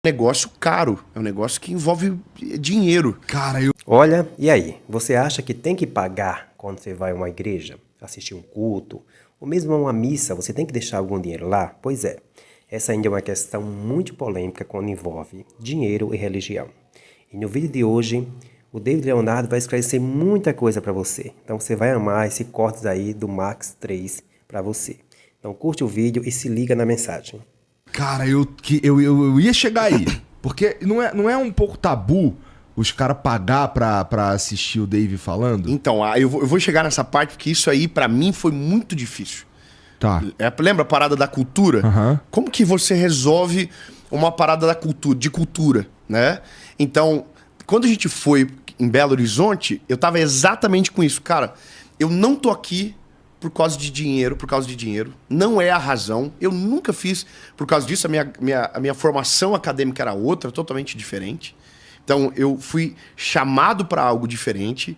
negócio caro, é um negócio que envolve dinheiro. Cara, Olha, e aí? Você acha que tem que pagar quando você vai a uma igreja, assistir um culto, ou mesmo a uma missa, você tem que deixar algum dinheiro lá? Pois é, essa ainda é uma questão muito polêmica quando envolve dinheiro e religião. E no vídeo de hoje, o David Leonardo vai esclarecer muita coisa para você. Então você vai amar esse cortes aí do Max 3 para você. Então curte o vídeo e se liga na mensagem. Cara, eu ia chegar aí. Porque não é um pouco tabu os caras pagar pra assistir o Dave falando? Então, eu vou chegar nessa parte porque isso aí pra mim foi muito difícil. Tá. Lembra a parada da cultura? Aham. Como que você resolve uma parada da cultura, de cultura, né? Então, quando a gente foi em Belo Horizonte, eu tava exatamente com isso. Cara, eu não tô aqui por causa de dinheiro, não é a razão. Eu nunca fiz por causa disso, a minha formação acadêmica era outra, totalmente diferente. Então, eu fui chamado para algo diferente.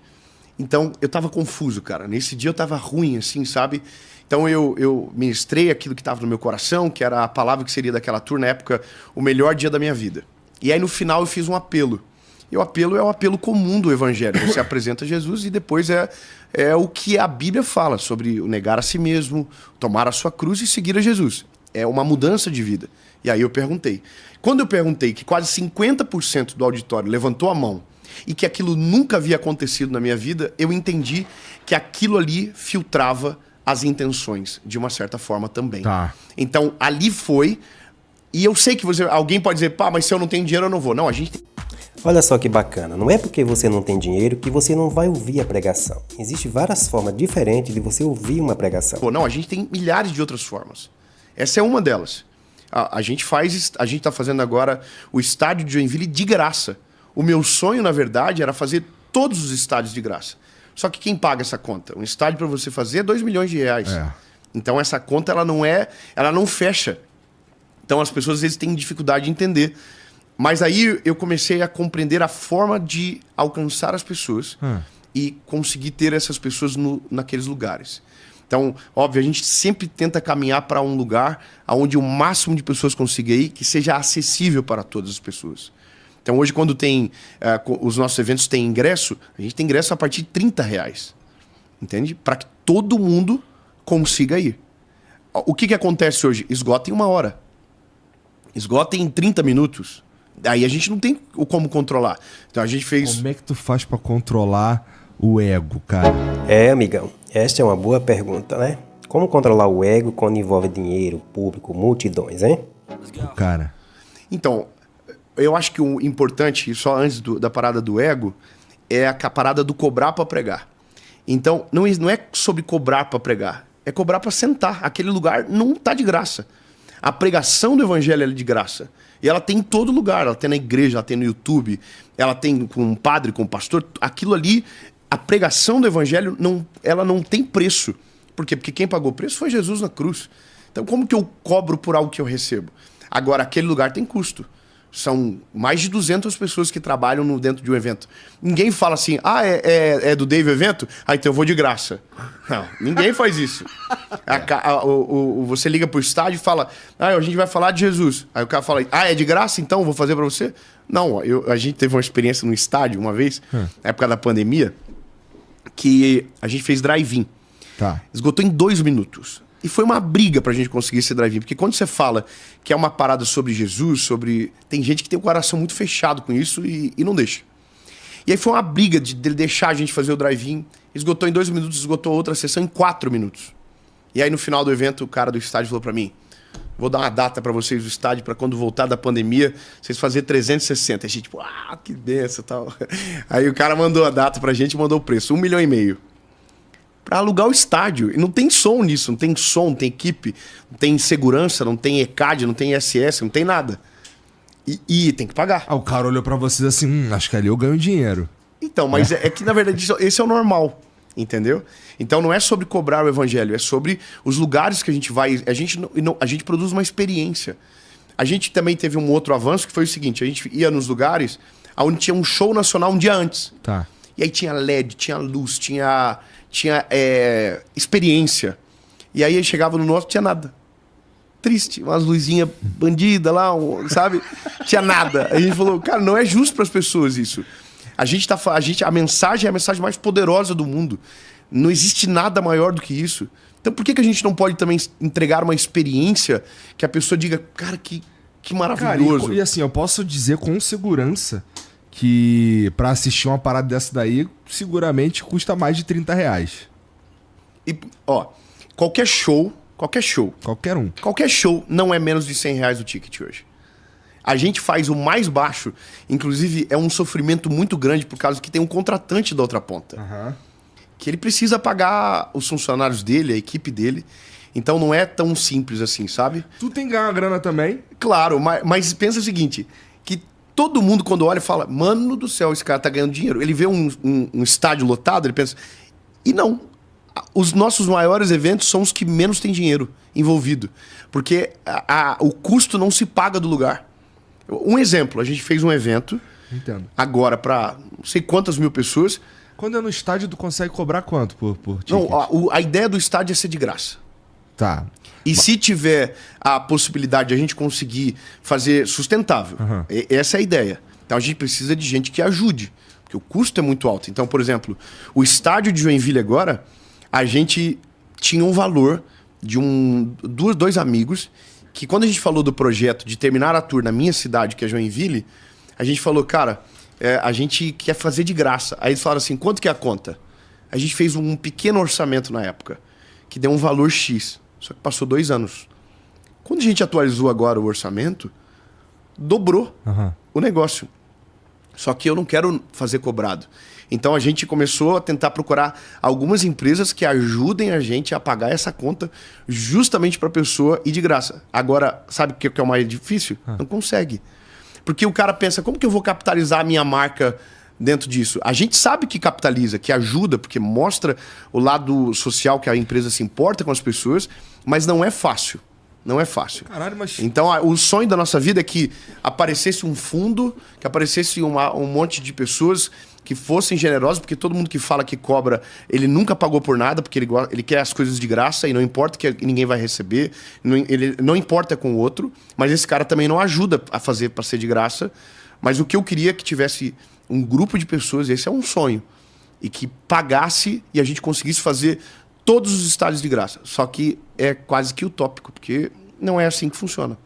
Então, eu tava confuso, cara. Nesse dia eu tava ruim, assim, sabe? Então, eu ministrei aquilo que tava no meu coração, que era a palavra que seria daquela tour, na época, o melhor dia da minha vida. E aí, no final, eu fiz um apelo. E o apelo é o apelo comum do evangelho. Você apresenta Jesus e depois é o que a Bíblia fala sobre o negar a si mesmo, tomar a sua cruz e seguir a Jesus. É uma mudança de vida. E aí eu perguntei. Quando eu perguntei que quase 50% do auditório levantou a mão e que aquilo nunca havia acontecido na minha vida, eu entendi que aquilo ali filtrava as intenções, de uma certa forma também. Tá. Então, ali foi... E eu sei que alguém pode dizer, pá, mas se eu não tenho dinheiro, eu não vou. Não, a gente tem... Olha só que bacana, não é porque você não tem dinheiro que você não vai ouvir a pregação. Existem várias formas diferentes de você ouvir uma pregação. Não, a gente tem milhares de outras formas. Essa é uma delas. A gente está fazendo agora o estádio de Joinville de graça. O meu sonho, na verdade, era fazer todos os estádios de graça. Só que quem paga essa conta? Um estádio para você fazer é 2 milhões de reais. É. Então essa conta ela não fecha. Então as pessoas às vezes têm dificuldade de entender. Mas aí eu comecei a compreender a forma de alcançar as pessoas e conseguir ter essas pessoas naqueles lugares. Então, óbvio, a gente sempre tenta caminhar para um lugar onde o máximo de pessoas consiga ir, que seja acessível para todas as pessoas. Então, hoje, quando tem os nossos eventos têm ingresso, a gente tem ingresso a partir de R$30. Entende? Para que todo mundo consiga ir. O que acontece hoje? Esgota em 1 hora. Esgota em 30 minutos. Aí a gente não tem como controlar. Então a gente fez... Como é que tu faz pra controlar o ego, cara? É, amigão, esta é uma boa pergunta, né? Como controlar o ego quando envolve dinheiro, público, multidões, hein? Cara. Então, eu acho que o importante, só antes da parada do ego, é a parada do cobrar para pregar. Então, não é sobre cobrar para pregar, é cobrar para sentar. Aquele lugar não tá de graça. A pregação do evangelho é de graça. E ela tem em todo lugar. Ela tem na igreja, ela tem no YouTube, ela tem com um padre, com um pastor. Aquilo ali, a pregação do evangelho, ela não tem preço. Por quê? Porque quem pagou o preço foi Jesus na cruz. Então como que eu cobro por algo que eu recebo? Agora, aquele lugar tem custo. São mais de 200 pessoas que trabalham dentro de um evento. Ninguém fala assim, é do Dave o evento? Então eu vou de graça. Não, ninguém faz isso. Você liga pro estádio e fala, a gente vai falar de Jesus. Aí o cara fala, é de graça então? Eu vou fazer pra você? Não, a gente teve uma experiência no estádio uma vez, na época da pandemia, que a gente fez drive-in. Tá. Esgotou em 2 minutos. E foi uma briga pra gente conseguir esse drive-in. Porque quando você fala que é uma parada sobre Jesus, tem gente que tem o coração muito fechado com isso e não deixa. E aí foi uma briga de deixar a gente fazer o drive-in. Esgotou em 2 minutos, esgotou outra sessão em 4 minutos. E aí no final do evento, o cara do estádio falou pra mim, vou dar uma data pra vocês do estádio, pra quando voltar da pandemia, vocês fazerem 360. A gente, tipo, que benção e tal. Aí o cara mandou a data pra gente e mandou o preço, 1,5 milhão. Pra alugar o estádio. E não tem som nisso, não tem som, não tem equipe, não tem segurança, não tem ECAD, não tem SS, não tem nada. E tem que pagar. O cara olhou pra vocês assim, acho que ali eu ganho dinheiro. Então, mas é que na verdade esse é o normal, entendeu? Então não é sobre cobrar o evangelho, é sobre os lugares que a gente vai. A gente produz uma experiência. A gente também teve um outro avanço que foi o seguinte, a gente ia nos lugares onde tinha um show nacional um dia antes. Tá. E aí tinha LED, tinha luz, tinha experiência. E aí chegava no nosso, tinha nada. triste, umas luzinhas bandidas lá, sabe? Tinha nada. A gente falou, cara, não é justo para as pessoas isso. A mensagem é a mensagem mais poderosa do mundo. Não existe nada maior do que isso. Então por que a gente não pode também entregar uma experiência que a pessoa diga, cara, que maravilhoso. Cara, e assim, eu posso dizer com segurança que pra assistir uma parada dessa daí, seguramente custa mais de R$30. E, ó, qualquer show, Qualquer um. qualquer show não é menos de R$100 o ticket hoje. A gente faz o mais baixo, inclusive é um sofrimento muito grande por causa que tem um contratante da outra ponta. Que ele precisa pagar os funcionários dele, a equipe dele. Então não é tão simples assim, sabe? Tu tem que ganhar uma grana também. Claro, mas pensa o seguinte, que todo mundo quando olha fala, mano do céu, esse cara tá ganhando dinheiro. Ele vê um estádio lotado, ele pensa... E não, os nossos maiores eventos são os que menos tem dinheiro envolvido. Porque o custo não se paga do lugar. Um exemplo, a gente fez um evento, Entendo. agora para não sei quantas mil pessoas. Quando é no estádio, tu consegue cobrar quanto por ticket? Não, a ideia do estádio é ser de graça. Tá. E se tiver a possibilidade de a gente conseguir fazer sustentável, essa é a ideia. Então a gente precisa de gente que ajude, porque o custo é muito alto. Então, por exemplo, o estádio de Joinville agora, a gente tinha um valor de dois amigos que quando a gente falou do projeto de terminar a tour na minha cidade, que é Joinville, a gente falou, cara, a gente quer fazer de graça. Aí eles falaram assim, quanto que é a conta? A gente fez um pequeno orçamento na época, que deu um valor X, só que passou 2 anos. Quando a gente atualizou agora o orçamento, dobrou o negócio. Só que eu não quero fazer cobrado. Então a gente começou a tentar procurar algumas empresas que ajudem a gente a pagar essa conta justamente para a pessoa e de graça. Agora, sabe o que é o mais difícil? Não consegue. Porque o cara pensa, como que eu vou capitalizar a minha marca dentro disso? A gente sabe que capitaliza, que ajuda, porque mostra o lado social que a empresa se importa com as pessoas, mas não é fácil. Não é fácil. Caralho, mas... Então, o sonho da nossa vida é que aparecesse um fundo, que aparecesse um monte de pessoas que fossem generosas, porque todo mundo que fala que cobra, ele nunca pagou por nada, porque ele quer as coisas de graça e não importa que ninguém vai receber, ele não importa com o outro, mas esse cara também não ajuda a fazer para ser de graça. Mas o que eu queria é que tivesse um grupo de pessoas, esse é um sonho, e que pagasse e a gente conseguisse fazer todos os estádios de graça. Só que é quase que utópico, porque não é assim que funciona.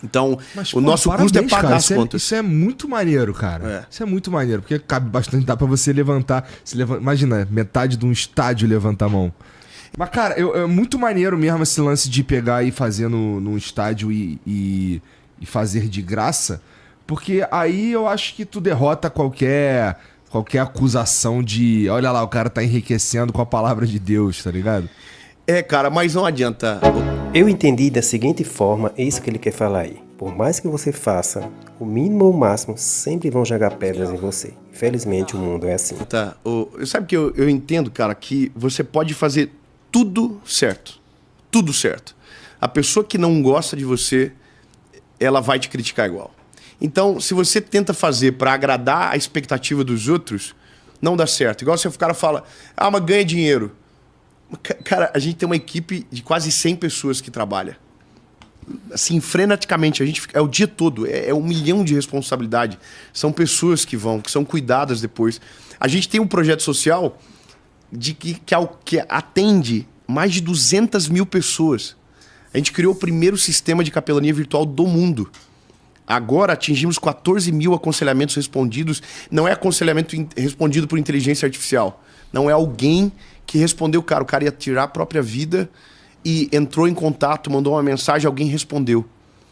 Então, mas, o nosso custo é pagar cara, as contas. Isso é muito maneiro, cara. Isso é muito maneiro, porque cabe bastante, dá pra você levantar. Imagina, metade de um estádio levantar a mão. Mas, cara, é muito maneiro mesmo esse lance de pegar e fazer num estádio e fazer de graça, porque aí eu acho que tu derrota qualquer acusação de, olha lá, o cara tá enriquecendo com a palavra de Deus, tá ligado? Cara, mas não adianta. Eu entendi da seguinte forma isso que ele quer falar aí. Por mais que você faça o mínimo ou o máximo, sempre vão jogar pedras em você. Infelizmente o mundo é assim. Sabe que eu entendo, cara, que você pode fazer tudo certo. Tudo certo. A pessoa que não gosta de você, ela vai te criticar igual. Então, se você tenta fazer para agradar a expectativa dos outros, não dá certo. Igual se o cara fala, mas ganha dinheiro. Cara, a gente tem uma equipe de quase 100 pessoas que trabalha. Assim, freneticamente. É o dia todo. É 1 milhão de responsabilidade. São pessoas que são cuidadas depois. A gente tem um projeto social que atende mais de 200 mil pessoas. A gente criou o primeiro sistema de capelania virtual do mundo. Agora atingimos 14 mil aconselhamentos respondidos. Não é aconselhamento respondido por inteligência artificial. Não é alguém que respondeu, cara. O cara ia tirar a própria vida e entrou em contato, mandou uma mensagem, alguém respondeu.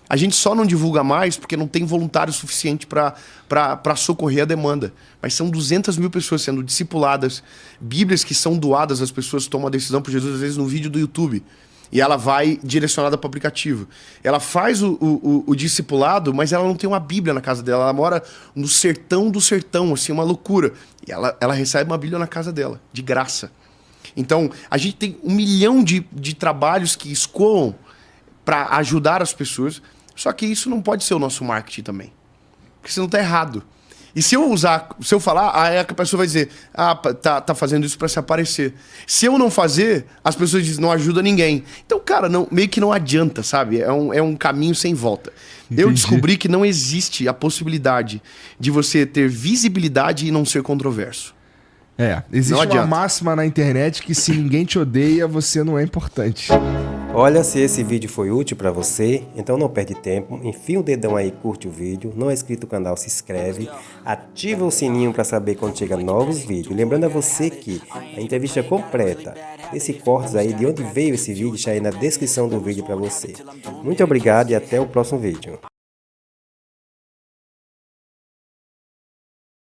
A gente só não divulga mais porque não tem voluntário suficiente para socorrer a demanda. Mas são 200 mil pessoas sendo discipuladas, bíblias que são doadas, as pessoas tomam a decisão por Jesus, às vezes no vídeo do YouTube. E ela vai direcionada para o aplicativo. Ela faz o discipulado, mas ela não tem uma Bíblia na casa dela. Ela mora no sertão do sertão, assim, uma loucura. E ela recebe uma Bíblia na casa dela, de graça. Então, a gente tem 1 milhão de trabalhos que escoam para ajudar as pessoas. Só que isso não pode ser o nosso marketing também. Porque senão tá errado. E se eu falar, aí a pessoa vai dizer, tá fazendo isso pra se aparecer. Se eu não fazer, as pessoas dizem, não ajuda ninguém. Então, cara, meio que não adianta, sabe? É um caminho sem volta. Entendi. Eu descobri que não existe a possibilidade de você ter visibilidade e não ser controverso. Existe uma máxima na internet que se ninguém te odeia, você não é importante. Olha, se esse vídeo foi útil para você, então não perde tempo, enfia o dedão aí, curte o vídeo, não é inscrito no canal, se inscreve, ativa o sininho para saber quando chega novos vídeos. Lembrando a você que a entrevista completa desse cortes aí, de onde veio esse vídeo, está aí na descrição do vídeo para você. Muito obrigado e até o próximo vídeo.